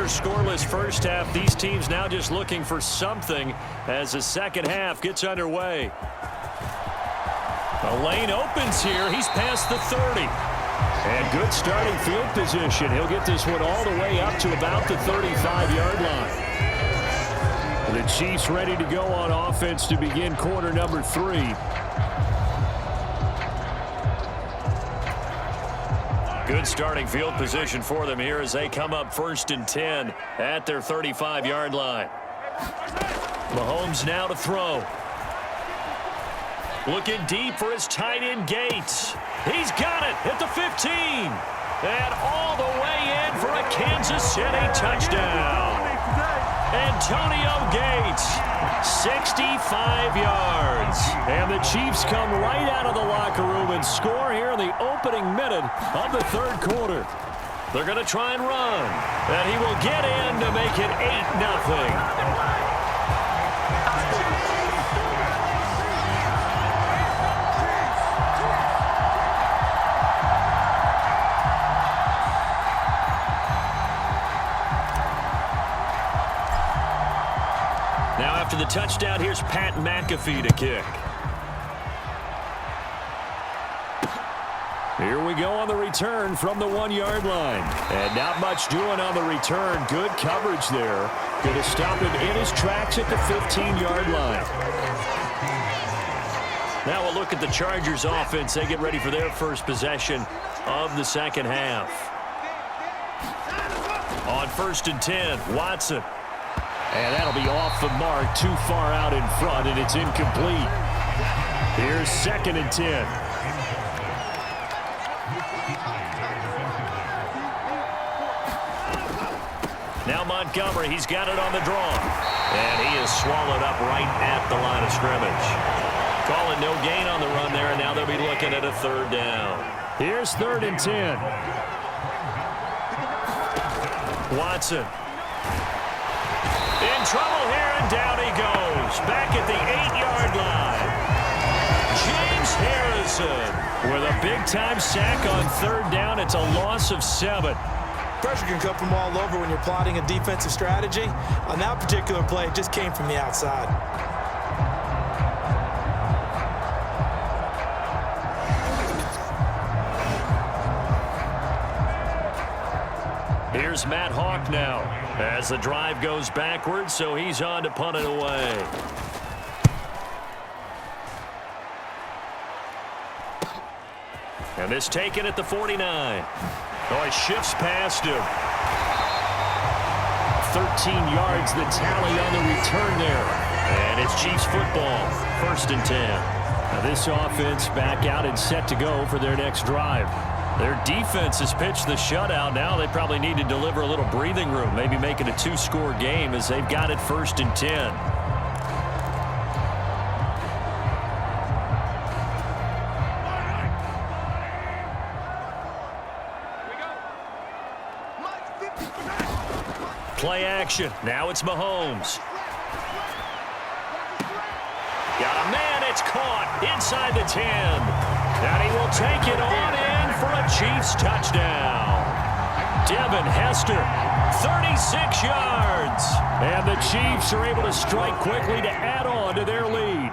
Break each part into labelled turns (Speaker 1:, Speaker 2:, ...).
Speaker 1: scoreless first half. These teams now just looking for something as the second half gets underway. The lane opens here. He's past the 30. And good starting field position. He'll get this one all the way up to about the 35-yard line. The Chiefs ready to go on offense to begin quarter number 3. Good starting field position for them here as they come up 1st and 10 at their 35-yard line. Mahomes now to throw. Looking deep for his tight end Gates. He's got it at the 15. And all the way in for a Kansas City touchdown. Antonio Gates, 65 yards. And the Chiefs come right out of the locker room and score here in the opening minute of the third quarter. They're going to try and run. And he will get in to make it 8-0. After the touchdown, here's Pat McAfee to kick. Here we go on the return from the 1-yard line. And not much doing on the return. Good coverage there. Going to stop him in his tracks at the 15-yard line. Now we'll look at the Chargers offense. They get ready for their first possession of the second half. On 1st and 10, Watson. And that'll be off the mark, too far out in front, and it's incomplete. Here's 2nd and 10. Now Montgomery, he's got it on the draw. And he is swallowed up right at the line of scrimmage. Calling no gain on the run there, and now they'll be looking at a 3rd down. Here's 3rd and 10. Watson. In trouble here, and down he goes. Back at the 8-yard line. James Harrison with a big-time sack on 3rd down. It's a loss of 7.
Speaker 2: Pressure can come from all over when you're plotting a defensive strategy. On that particular play, it just came from the outside.
Speaker 1: Here's Matt Hawk now as the drive goes backwards, so he's on to punt it away. And this taken at the 49. Oh, he shifts past him. 13 yards, the tally on the return there. And it's Chiefs football, 1st and 10. Now this offense back out and set to go for their next drive. Their defense has pitched the shutout. Now they probably need to deliver a little breathing room, maybe make it a 2-score game as they've got it 1st and 10. Play action. Now it's Mahomes. Got a man. It's caught inside the 10. And he will take it on in for a Chiefs touchdown. Devin Hester, 36 yards. And the Chiefs are able to strike quickly to add on to their lead.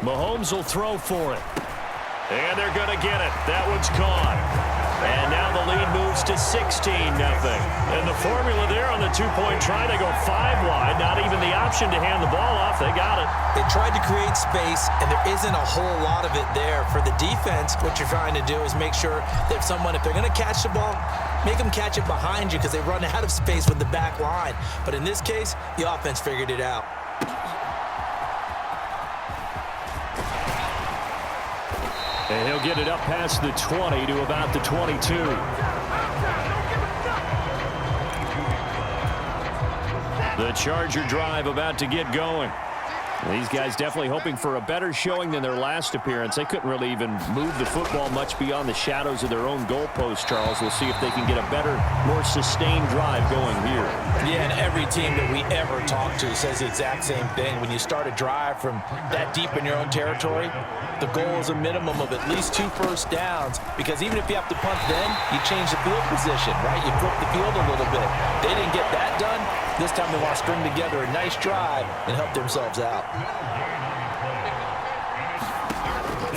Speaker 1: Mahomes will throw for it. And they're going to get it. That one's caught. And now the lead moves to 16-0. And the formula there on the 2-point try, they go 5 wide. Not even the option to hand the ball off. They got it.
Speaker 2: They tried to create space, and there isn't a whole lot of it there. For the defense, what you're trying to do is make sure that if they're going to catch the ball, make them catch it behind you because they run out of space with the back line. But in this case, the offense figured it out.
Speaker 1: And he'll get it up past the 20 to about the 22. The Charger drive about to get going. These guys definitely hoping for a better showing than their last appearance. They couldn't really even move the football much beyond the shadows of their own goalpost, Charles. We'll see if they can get a better, more sustained drive going here.
Speaker 2: Yeah, and every team that we ever talk to says the exact same thing. When you start a drive from that deep in your own territory, the goal is a minimum of at least 2 first downs, because even if you have to punt then, you change the field position, right? You flip the field a little bit. They didn't get that done. This time they want to string together a nice drive and help themselves out.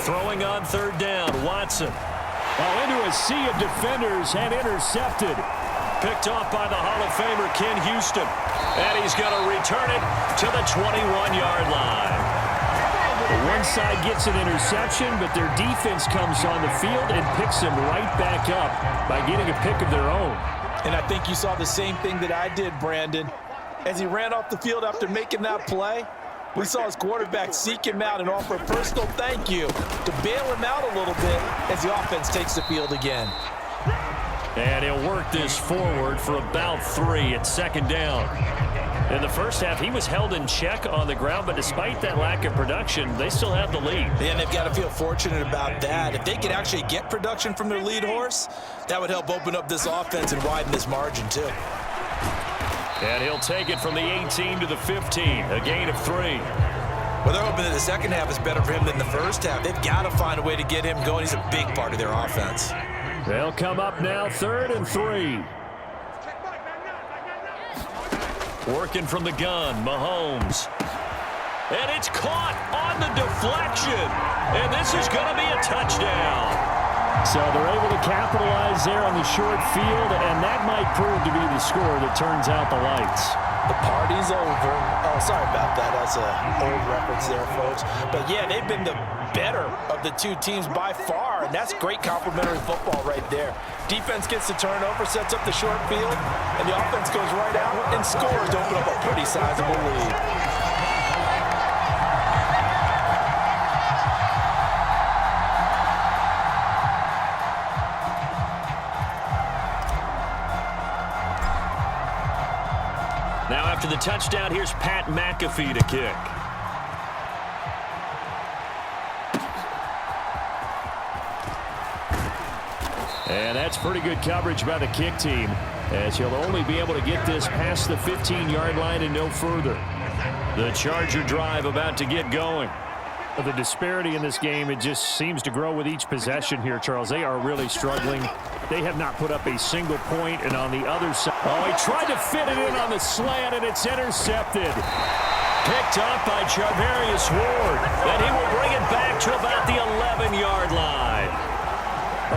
Speaker 1: Throwing on 3rd down, Watson. Into a sea of defenders and intercepted. Picked off by the Hall of Famer Ken Houston. And he's going to return it to the 21-yard line. One side gets an interception, but their defense comes on the field and picks them right back up by getting a pick of their own.
Speaker 2: And I think you saw the same thing that I did, Brandon. As he ran off the field after making that play, we saw his quarterback seek him out and offer a personal thank you to bail him out a little bit as the offense takes the field again.
Speaker 1: And he'll work this forward for about 3 at 2nd down. In the first half, he was held in check on the ground, but despite that lack of production, they still have the lead.
Speaker 2: And they've got to feel fortunate about that. If they could actually get production from their lead horse, that would help open up this offense and widen this margin too.
Speaker 1: And he'll take it from the 18 to the 15, a gain of 3.
Speaker 2: Well, they're hoping that the second half is better for him than the first half. They've got to find a way to get him going. He's a big part of their offense.
Speaker 1: They'll come up now 3rd and 3. Working from the gun, Mahomes. And it's caught on the deflection. And this is going to be a touchdown. So they're able to capitalize there on the short field, and that might prove to be the score that turns out the lights.
Speaker 2: The party's over. Oh, sorry about that. That's an old reference there, folks. But, yeah, they've been the better of the two teams by far, and that's great complimentary football right there. Defense gets the turnover, sets up the short field, and the offense goes right out and scores to open up a pretty sizable lead.
Speaker 1: Now after the touchdown, here's Pat McAfee to kick. And that's pretty good coverage by the kick team, as he'll only be able to get this past the 15-yard line and no further. The Charger drive about to get going. The disparity in this game, it just seems to grow with each possession here, Charles. They are really struggling. They have not put up a single point, and on the other side, he tried to fit it in on the slant, and it's intercepted. Picked up by Charvarius Ward, and he will bring it back to about the 11-yard line.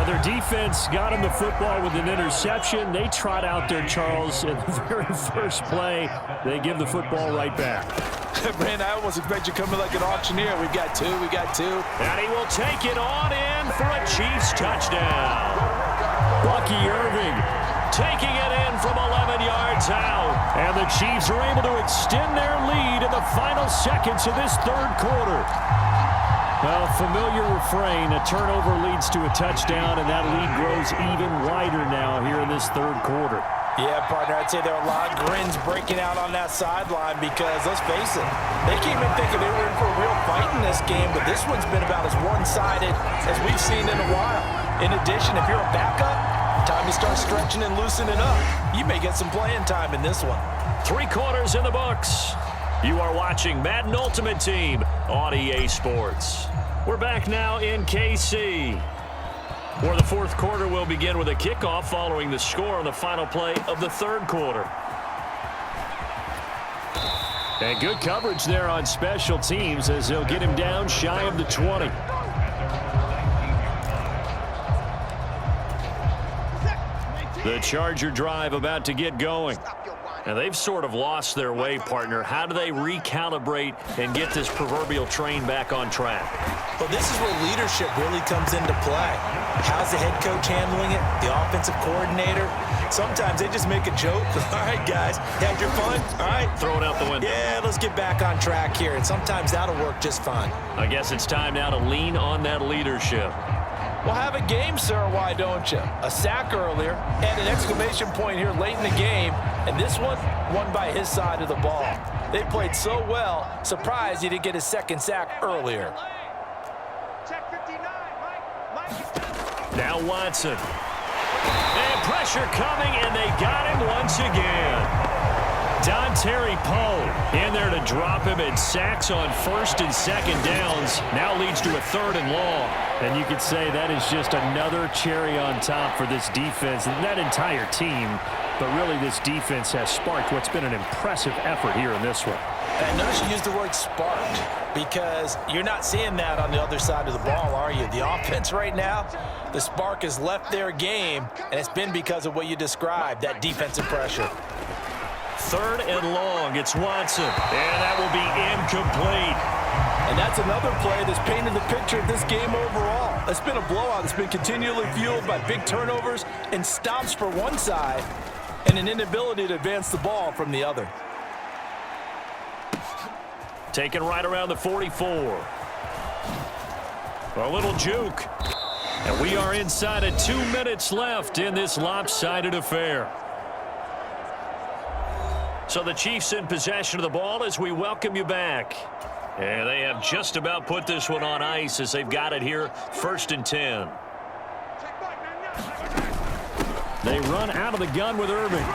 Speaker 1: Their defense got him the football with an interception. They trot out there, Charles, in the very first play. They give the football right back.
Speaker 2: Brandon, I almost expect you coming like an auctioneer. We got two.
Speaker 1: And he will take it on in for a Chiefs touchdown. Bucky Irving taking it in from 11 yards out. And the Chiefs are able to extend their lead in the final seconds of this 3rd quarter. Well, familiar refrain, a turnover leads to a touchdown, and that lead grows even wider now here in this 3rd quarter.
Speaker 2: Yeah, partner, I'd say there are a lot of grins breaking out on that sideline because, let's face it, they came in thinking they were in for a real fight in this game, but this one's been about as one-sided as we've seen in a while. In addition, if you're a backup, time to start stretching and loosening up. You may get some playing time in this one.
Speaker 1: 3 quarters in the books. You are watching Madden Ultimate Team on EA Sports. We're back now in KC, where the 4th quarter will begin with a kickoff following the score on the final play of the 3rd quarter. And good coverage there on special teams as they'll get him down shy of the 20. The Charger drive about to get going. And they've sort of lost their way, partner. How do they recalibrate and get this proverbial train back on track?
Speaker 2: Well, this is where leadership really comes into play. How's the head coach handling it? The offensive coordinator? Sometimes they just make a joke. All right, guys, had your fun? All right.
Speaker 1: Throw it out the window.
Speaker 2: Yeah, let's get back on track here. And sometimes that'll work just fine.
Speaker 1: I guess it's time now to lean on that leadership.
Speaker 2: Well, have a game, sir, why don't you? A sack earlier and an exclamation point here late in the game, and this one won by his side of the ball. They played so well, surprised he didn't get his second sack earlier.
Speaker 1: Now Watson. And pressure coming, and they got him once again. Terry Poe in there to drop him, and sacks on first and second downs. Now leads to a 3rd and long. And you could say that is just another cherry on top for this defense and that entire team. But really, this defense has sparked what's been an impressive effort here in this one.
Speaker 2: And notice you used the word sparked, because you're not seeing that on the other side of the ball, are you? The offense right now, the spark has left their game, and it's been because of what you described, that defensive pressure.
Speaker 1: 3rd and long. It's Watson. And that will be incomplete.
Speaker 2: And that's another play that's painted the picture of this game overall. It's been a blowout. It's been continually fueled by big turnovers and stops for one side and an inability to advance the ball from the other.
Speaker 1: Taken right around the 44. A little juke. And we are inside of 2 minutes left in this lopsided affair. So the Chiefs in possession of the ball as we welcome you back. And they have just about put this one on ice as they've got it here, 1st and 10. They run out of the gun with Irving.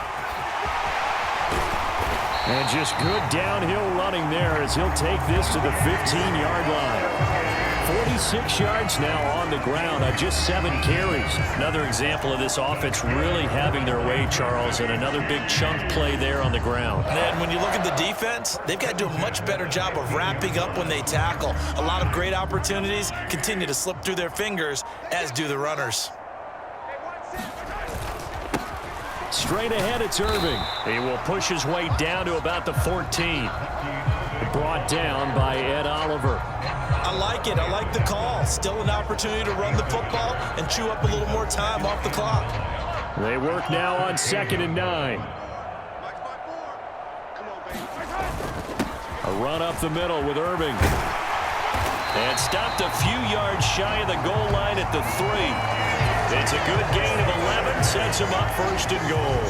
Speaker 1: And just good downhill running there as he'll take this to the 15-yard line. 46 yards now on the ground on just 7 carries. Another example of this offense really having their way, Charles, and another big chunk play there on the ground.
Speaker 2: And when you look at the defense, they've got to do a much better job of wrapping up when they tackle. A lot of great opportunities continue to slip through their fingers, as do the runners.
Speaker 1: Straight ahead, it's Irving. He will push his way down to about the 14. Brought down by Ed Oliver.
Speaker 2: I like it. I like the call. Still an opportunity to run the football and chew up a little more time off the clock.
Speaker 1: They work now on 2nd and 9. A run up the middle with Irving. And stopped a few yards shy of the goal line at the 3. It's a good gain of 11, sets him up 1st and goal.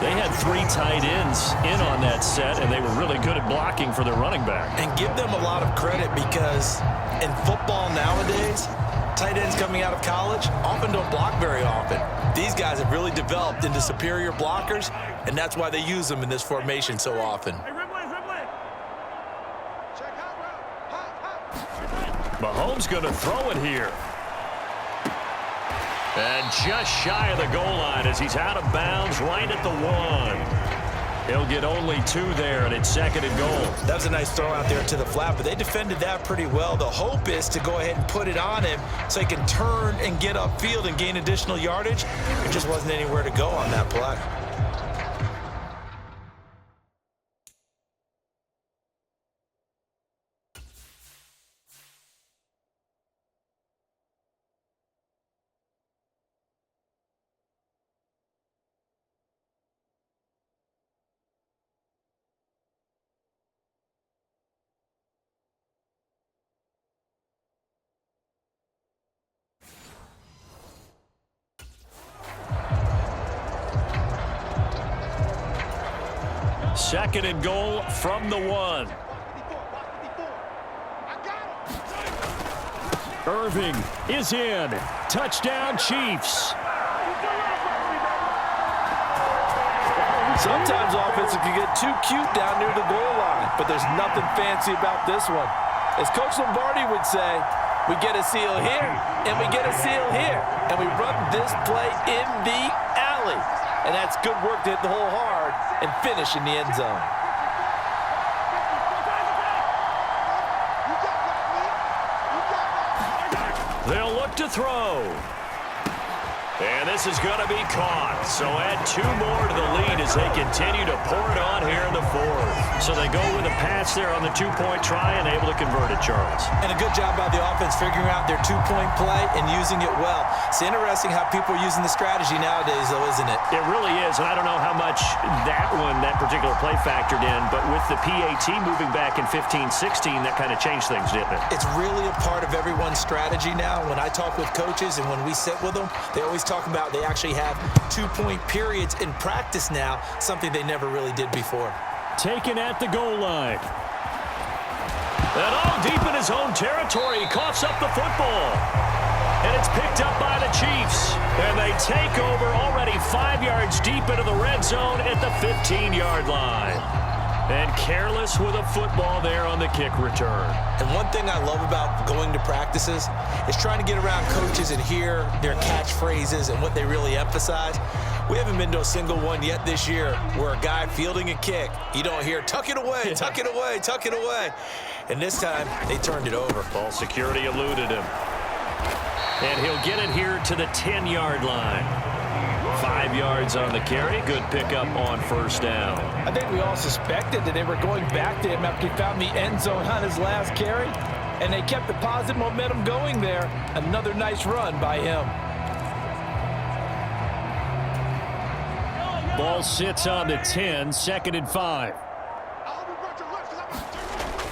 Speaker 1: They had 3 tight ends in on that set, and they were really good at blocking for their running back.
Speaker 2: And give them a lot of credit, because in football nowadays, tight ends coming out of college often don't block very often. These guys have really developed into superior blockers, and that's why they use them in this formation so often.
Speaker 1: Mahomes going to throw it here. And just shy of the goal line as he's out of bounds right at the 1. He'll get only 2 there, and it's 2nd and goal.
Speaker 2: That was a nice throw out there to the flat, but they defended that pretty well. The hope is to go ahead and put it on him so he can turn and get upfield and gain additional yardage. There just wasn't anywhere to go on that play.
Speaker 1: Second and goal from the 1. Irving is in. Touchdown, Chiefs.
Speaker 2: Sometimes offenses can get too cute down near the goal line, but there's nothing fancy about this one. As Coach Lombardi would say, we get a seal here, and we get a seal here, and we run this play in the alley. And that's good work to hit the hole hard and finish in the end zone.
Speaker 1: They'll look to throw. And this is going to be caught. So add 2 more to the lead as they continue to pour it on here in the 4th. So they go with a pass there on the two-point try and able to convert it, Charles.
Speaker 2: And a good job by the offense figuring out their two-point play and using it well. It's interesting how people are using the strategy nowadays, though, isn't it?
Speaker 1: It really is, and I don't know how much that particular play factored in, but with the PAT moving back in 15-16, that kind of changed things, didn't it?
Speaker 2: It's really a part of everyone's strategy now. When I talk with coaches and when we sit with them, they always talk about they actually have two-point periods in practice now, something they never really did before.
Speaker 1: Taken at the goal line. And all deep in his own territory, he coughs up the football. And it's picked up by the Chiefs. And they take over already 5 yards deep into the red zone at the 15-yard line. And careless with a football there on the kick return.
Speaker 2: And one thing I love about going to practices is trying to get around coaches and hear their catchphrases and what they really emphasize. We haven't been to a single one yet this year where a guy fielding a kick, you don't hear, tuck it away, tuck it away, tuck it away. And this time, they turned it over.
Speaker 1: Ball security eluded him. And he'll get it here to the 10-yard line. 5 yards on the carry. Good pickup on first down.
Speaker 3: I think we all suspected that they were going back to him after he found the end zone on his last carry. And they kept the positive momentum going there. Another nice run by him.
Speaker 1: Ball sits on the 10, 2nd and 5.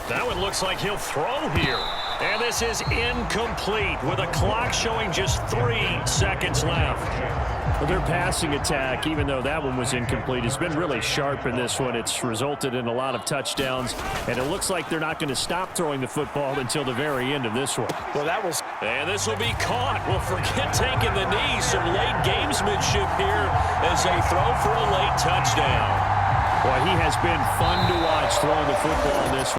Speaker 1: That one looks like he'll throw here. And this is incomplete with a clock showing just 3 seconds left. Well, their passing attack, even though that one was incomplete, has been really sharp in this one. It's resulted in a lot of touchdowns, and it looks like they're not going to stop throwing the football until the very end of this one.
Speaker 3: Well, that was...
Speaker 1: And this will be caught. Well, forget taking the knee. Some late gamesmanship here as they throw for a late touchdown. Boy, he has been fun to watch throwing the football in this one.